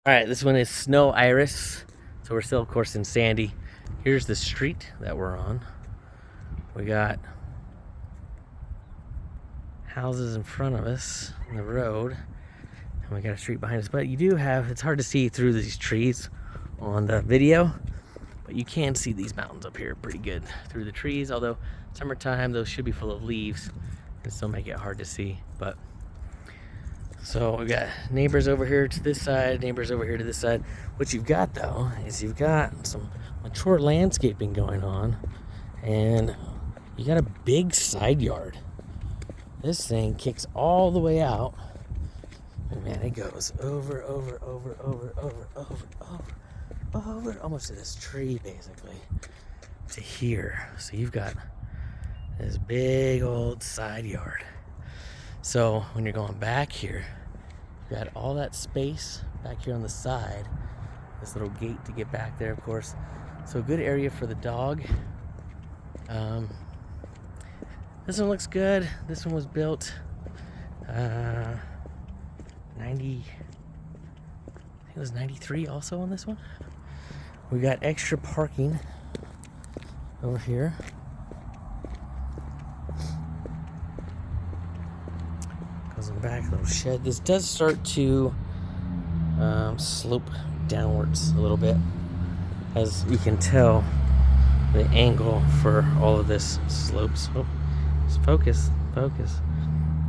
All right, this one is Snow Iris. So we're still, of course, in Sandy. Here's the street that we're on. We got houses in front of us on the road, and we got a street behind us. But you do have, it's hard to see through these trees on the video, but you can see these mountains up here pretty good through the trees. Although summertime, those should be full of leaves and still make it hard to see. But so we got neighbors over here to this side, neighbors over here to this side. What you've got though is you've got some mature landscaping going on, and you got a big side yard. This thing kicks all the way out, and man, it goes over, almost to this tree basically, to here. So you've got this big old side yard. So when you're going back here, you got all that space back here on the side. This little gate to get back there, of course. So a good area for the dog. This one looks good. This one was built 90. I think it was 93 also on this one. We got extra parking over here. Goes in the back, little shed. This does start to slope downwards a little bit. As you can tell, the angle for all of this slopes. Oh, just focus.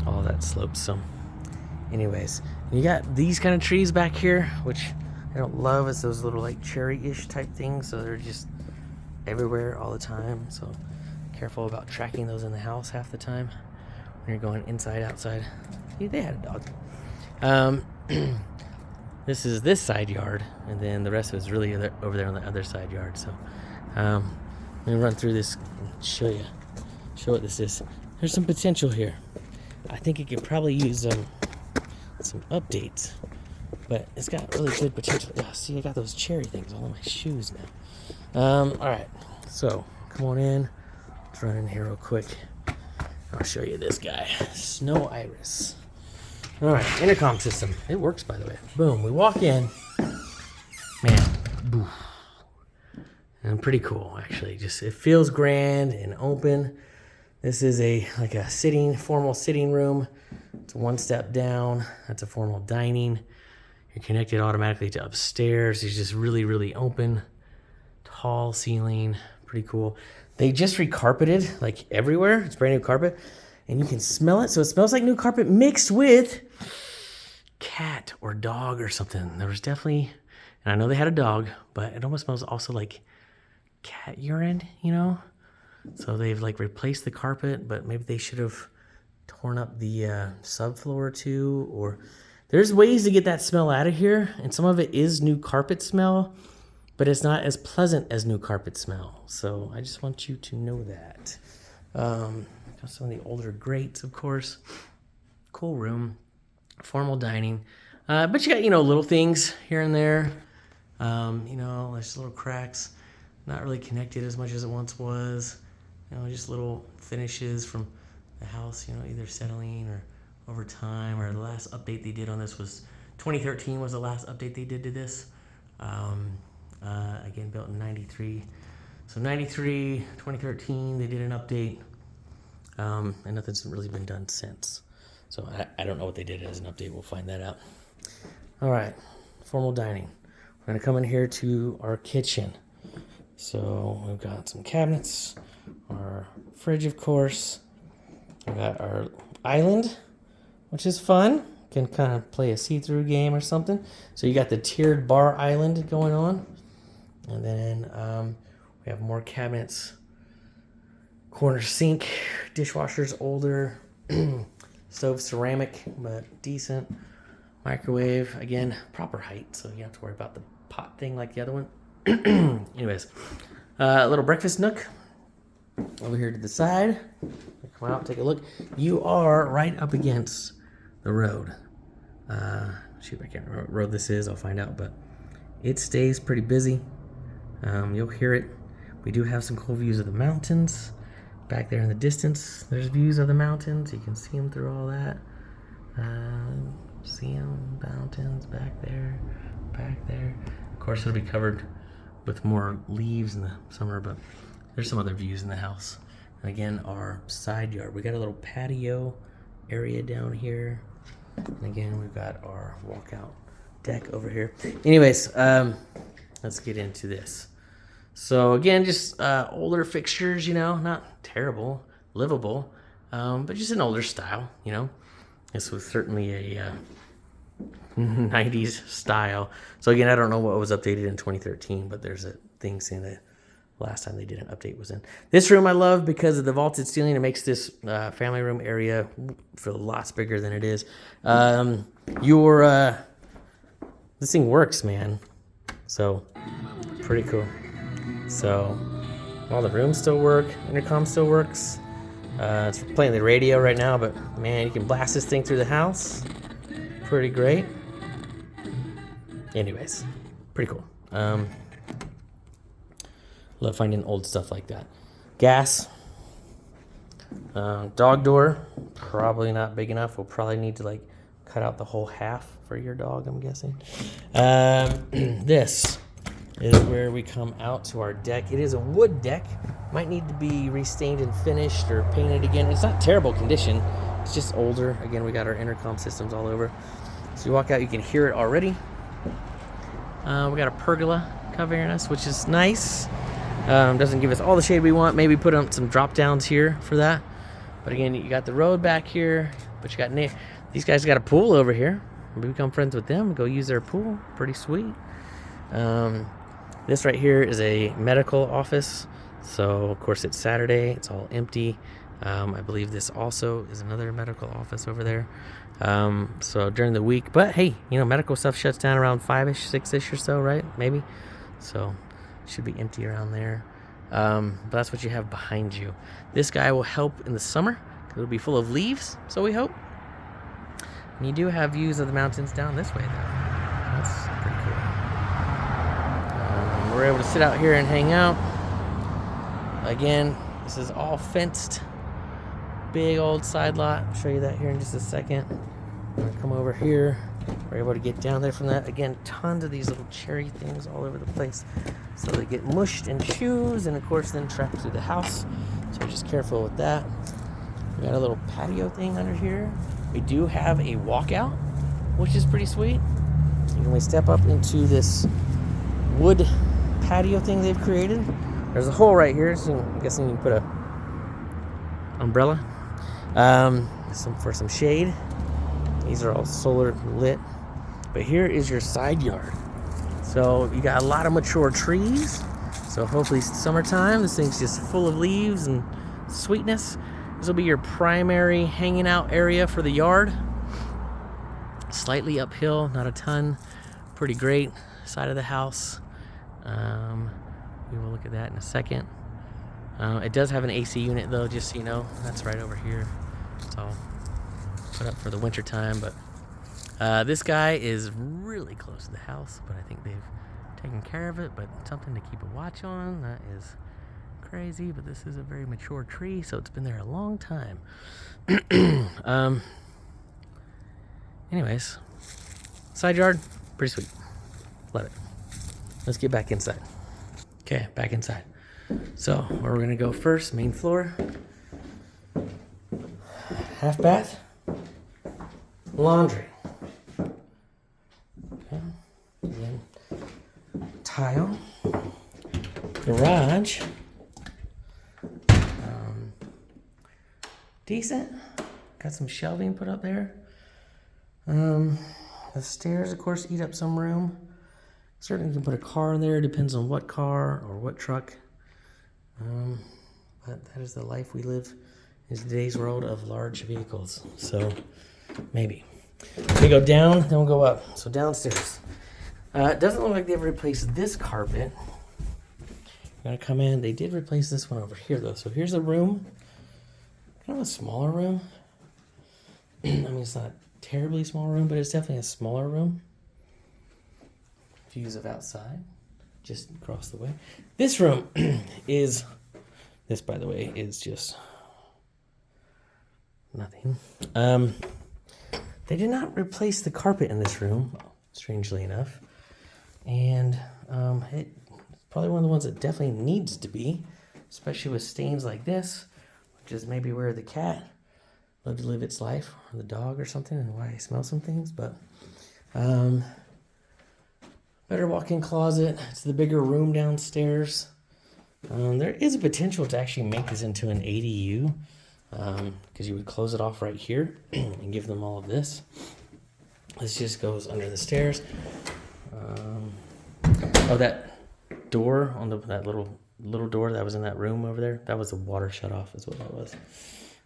All that slopes. So anyways, you got these kind of trees back here, which I don't love. It's those little like cherry-ish type things. So they're just everywhere all the time. So careful about tracking those in the house half the time when you're going inside, outside. See, they had a dog. This is this side yard, and then the rest of it is really over there on the other side yard. So let me run through this and show what this is. There's some potential here. I think it could probably use some updates, but it's got really good potential. Yeah, see, I got those cherry things all on my shoes now. All right, so come on in. Let's run in here real quick. I'll show you this guy, Snow Iris. All right, intercom system. It works, by the way. Boom, we walk in. Man, boof. And pretty cool, actually. Just it feels grand and open. This is like a formal sitting room. It's one step down. That's a formal dining. You're connected automatically to upstairs. It's just really, really open. Tall ceiling, pretty cool. They just recarpeted like everywhere. It's brand new carpet, and you can smell it. So it smells like new carpet mixed with cat or dog or something. There was definitely, and I know they had a dog, but it almost smells also like cat urine, you know? So they've like replaced the carpet, but maybe they should have torn up the subfloor too, or there's ways to get that smell out of here. And some of it is new carpet smell, but it's not as pleasant as new carpet smell. So I just want you to know that. Got some of the older grates, of course. Cool room, formal dining. But you got, little things here and there. There's little cracks. Not really connected as much as it once was. Just little finishes from the house, either settling or over time, or the last update they did on this was 2013 was the last update they did to this. Again, built in 93. So 93, 2013, they did an update, and nothing's really been done since. So I don't know what they did as an update. We'll find that out. All right, formal dining. We're gonna come in here to our kitchen. So we've got some cabinets, our fridge, of course. We've got our island, which is fun. Can kind of play a see-through game or something. So you got the tiered bar island going on. And then we have more cabinets. Corner sink, dishwasher's older. Stove ceramic, but decent. Microwave, again, proper height, so you don't have to worry about the pot thing like the other one. Anyways, a little breakfast nook over here to the side. Come out, take a look. You are right up against the road. Shoot, I can't remember what road this is. I'll find out, but it stays pretty busy. You'll hear it. We do have some cool views of the mountains back there in the distance. There's views of the mountains. You can see them through all that. See them, mountains back there, back course, it'll be covered with more leaves in the summer, but there's some other views in the house. And again, our side yard. We got a little patio area down here. And again, we've got our walkout deck over here. Anyways, let's get into this. So again, just older fixtures, you know, not terrible, livable, but just an older style, you know. This was certainly a 90s style. So again, I don't know what was updated in 2013, but there's a thing saying that last time they did an update was in. This room I love because of the vaulted ceiling. It makes this family room area feel lots bigger than it is. This thing works, man. So pretty cool. So all the rooms still work. Intercom still works. It's playing the radio right now, but man, you can blast this thing through the house. Pretty great. Anyways, pretty cool. Love finding old stuff like that. Gas. Dog door. Probably not big enough. We'll probably need to like cut out the whole half for your dog, I'm guessing. This is where we come out to our deck. It is a wood deck. Might need to be restained and finished or painted again. It's not terrible condition. It's just older. Again, we got our intercom systems all over. So you walk out, you can hear it already. We got a pergola covering us, which is nice. Doesn't give us all the shade we want. Maybe put on some drop downs here for that. But again, you got the road back here, but you got these guys got a pool over here. We become friends with them, go use their pool. Pretty sweet. This right here is a medical office. So of course it's Saturday, it's all empty. I believe this also is another medical office over there. So during the week, but hey, you know, medical stuff shuts down around 5-ish, 6-ish or so, right? Maybe. So should be empty around there. But that's what you have behind you. This guy will help in the summer. It'll be full of leaves, so we hope. And you do have views of the mountains down this way, though. That's pretty cool. We're able to sit out here and hang out. Again, this is all fenced. Big old side lot. I'll show you that here in just a second. I'm gonna come over here. We're able to get down there from that. Again, tons of these little cherry things all over the place. So they get mushed in shoes and of course then trapped through the house. So just careful with that. We got a little patio thing under here. We do have a walkout, which is pretty sweet. You can step up into this wood patio thing they've created. There's a hole right here, so I'm guessing you can put a umbrella. For some shade. These are all solar lit. But here is your side yard. So you got a lot of mature trees. So hopefully summertime, this thing's just full of leaves and sweetness. This will be your primary hanging out area for the yard. Slightly uphill, not a ton. Pretty great side of the house. We will look at that in a second. It does have an AC unit though, just so you know. That's right over here. So put up for the winter time, but this guy is really close to the house, but I think they've taken care of it, but something to keep a watch on. That is crazy, but this is a very mature tree, so it's been there a long time. Anyways, side yard, pretty sweet. Love it. Let's get back inside. Okay, back inside. So where we're gonna go first, main floor. Half bath. Laundry. Okay. Again, tile. Garage. Decent. Got some shelving put up there. The stairs, of course, eat up some room. Certainly can put a car in there. Depends on what car or what truck. But that is the life we live in today's world of large vehicles. So maybe. We go down, then we'll go up. So downstairs. It doesn't look like they've replaced this carpet. We're gonna come in. They did replace this one over here though. So here's a room. Kind of a smaller room. I mean, it's not a terribly small room, but it's definitely a smaller room. Views of outside, just across the way. This room is, this by the way, is just nothing. They did not replace the carpet in this room, strangely enough. And it's probably one of the ones that definitely needs to be, especially with stains like this, which is maybe where the cat loved to live its life, or the dog or something, and why I smell some things. But better walk-in closet. It's the bigger room downstairs. There is a potential to actually make this into an ADU, because you would close it off right here and give them all of this. This just goes under the stairs. Oh, that door on that little door that was in that room over there, that was the water shut off, is what that was.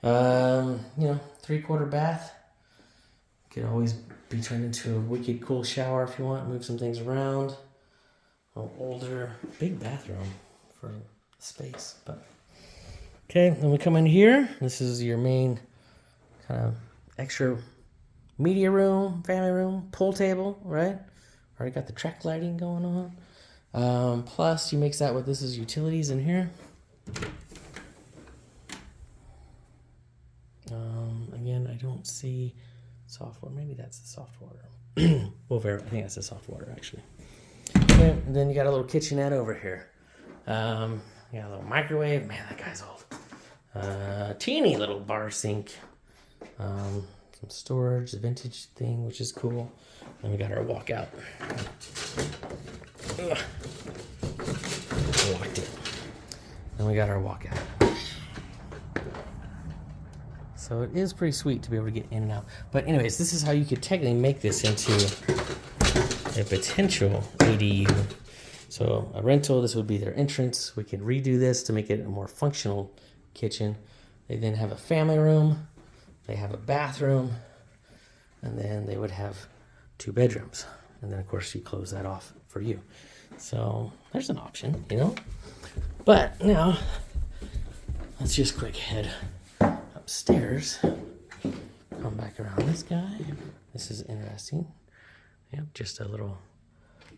3/4 bath. Could always be turned into a wicked cool shower if you want. Move some things around. A little older, big bathroom for space. But okay, then we come in here. This is your main kind of extra media room, family room, pool table, right? Already got the track lighting going on. Plus, you mix that with this is utilities in here. Again, I don't see soft water. Maybe that's the soft water. I think that's the soft water, actually. Okay, and then you got a little kitchenette over here. You got a little microwave. Man, that guy's old. Teeny little bar sink. Some storage, a vintage thing, which is cool. Then we got our walkout. Locked it. Then we got our walkout. So it is pretty sweet to be able to get in and out. But anyways, this is how you could technically make this into a potential ADU. So a rental, this would be their entrance. We could redo this to make it a more functional kitchen. They then have a family room. They have a bathroom. And then they would have 2 bedrooms. And then, of course, you close that off for you. So there's an option, you know. But now, let's just quick head upstairs. Come back around this guy. This is interesting. Yep, just a little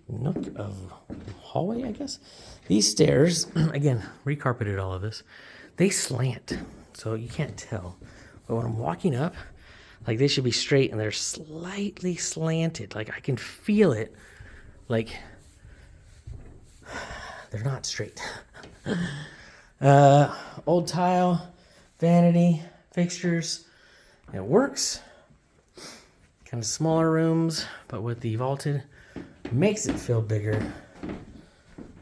nook of hallway, I guess. These stairs, again, recarpeted all of this. They slant, so you can't tell. But when I'm walking up, like they should be straight, and they're slightly slanted. Like I can feel it. Like they're not straight. Old tile, vanity, fixtures. It works. Kind of smaller rooms, but with the vaulted, makes it feel bigger.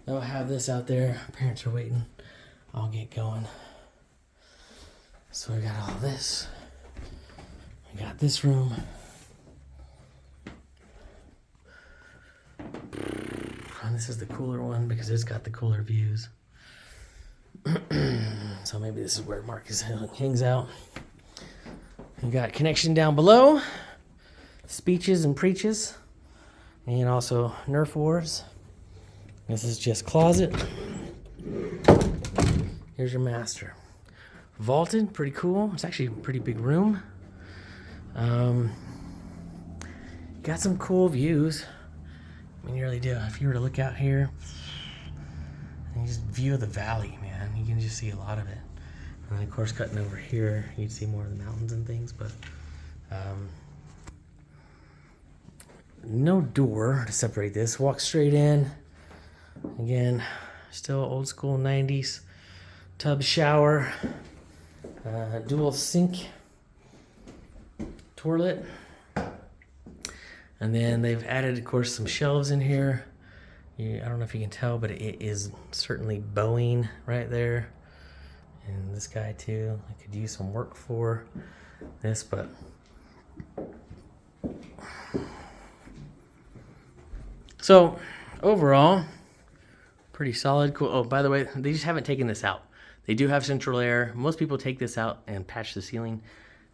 They'll have this out there. Parents are waiting. I'll get going. So we got all this. We got this room. And this is the cooler one because it's got the cooler views. So maybe this is where Marcus hangs out. We got connection down below. Speeches and preaches. And also Nerf wars. This is just closet. Here's your master. Vaulted, pretty cool. It's actually a pretty big room. Got some cool views. I mean, you really do. If you were to look out here, and you just view the valley, man, you can just see a lot of it. And then, of course, cutting over here, you'd see more of the mountains and things, but no door to separate this. Walk straight in. Again, still old school 90s. Tub shower. Dual sink. Toilet. And then they've added, of course, some shelves in here. I don't know if you can tell, but it is certainly Boeing right there. And this guy too. I could use some work for this, but so overall, pretty solid. Cool. Oh, by the way, they just haven't taken this out. They do have central air. Most people take this out and patch the ceiling.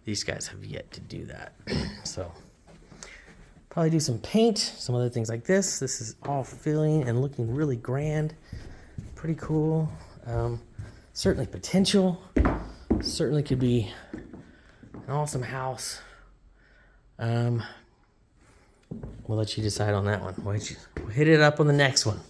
These guys have yet to do that. So probably do some paint, some other things like this. This is all filling and looking really grand. Pretty cool. Certainly potential. Certainly could be an awesome house. We'll let you decide on that one. We'll hit it up on the next one.